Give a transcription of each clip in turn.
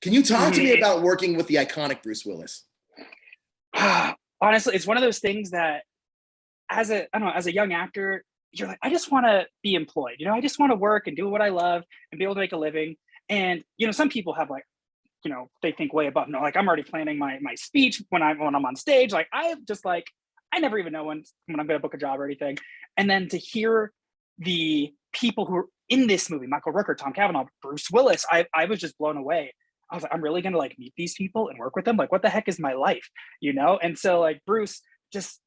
Can you talk to me about working with the iconic Bruce Willis? Honestly, it's one of those things that as a, I don't know, as a young actor, you're like, I just want to be employed. I just want to work and do what I love and be able to make a living. And, some people have like, they think way above. No, like I'm already planning my speech when I'm on stage. Like I just like, I never even know when I'm going to book a job or anything. And then to hear the people who are in this movie, Michael Rooker, Tom Cavanaugh, Bruce Willis, I was just blown away. I was like, I'm really going to like meet these people and work with them. Like, what the heck is my life? And so like Bruce, just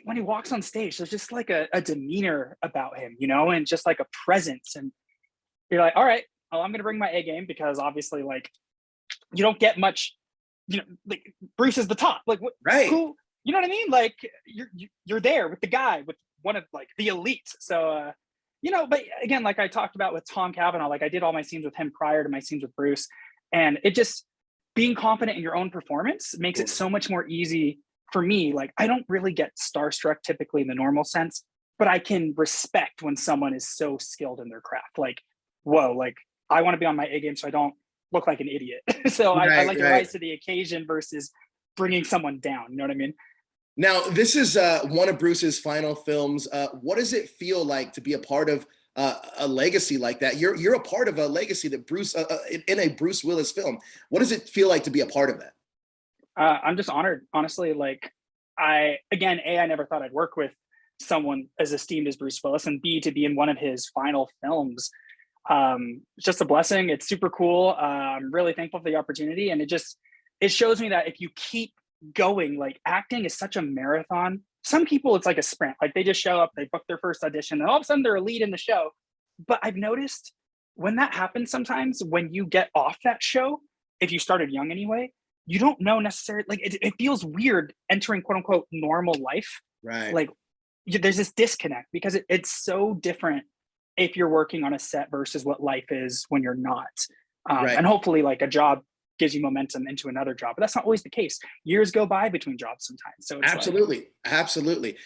when he walks on stage, there's just like a demeanor about him, and just like a presence. And you're like, all right, well, I'm going to bring my A game, because obviously like you don't get much, like Bruce is the top, like what, Right. who, you know what I mean? Like you're there with the guy, with one of like the elite. So, but again, like I talked about with Tom Cavanaugh, like I did all my scenes with him prior to my scenes with Bruce, and it just, being confident in your own performance makes it so much more easy for me. Like I don't really get starstruck typically in the normal sense, but I can respect when someone is so skilled in their craft. Like, whoa, like I want to be on my A game so I don't look like an idiot. So I like to rise to the occasion versus bringing someone down. You know what I mean? Now, this is one of Bruce's final films. What does it feel like to be a part of a legacy like that? You're a part of a legacy that Bruce in a Bruce Willis film. What does it feel like to be a part of that? I'm just honored, honestly. Like I never thought I'd work with someone as esteemed as Bruce Willis, and B, to be in one of his final films. It's just a blessing. It's super cool. I'm really thankful for the opportunity. And it shows me that if you keep going, like acting is such a marathon. Some people, it's like a sprint. Like they just show up, they book their first audition, and all of a sudden they're a lead in the show. But I've noticed when that happens, sometimes when you get off that show, if you started young anyway, you don't know necessarily, like it feels weird entering quote unquote normal life. Right. Like there's this disconnect, because it's so different if you're working on a set versus what life is when you're not. Right. And hopefully like a job gives you momentum into another job, but that's not always the case. Years go by between jobs sometimes. So it's absolutely.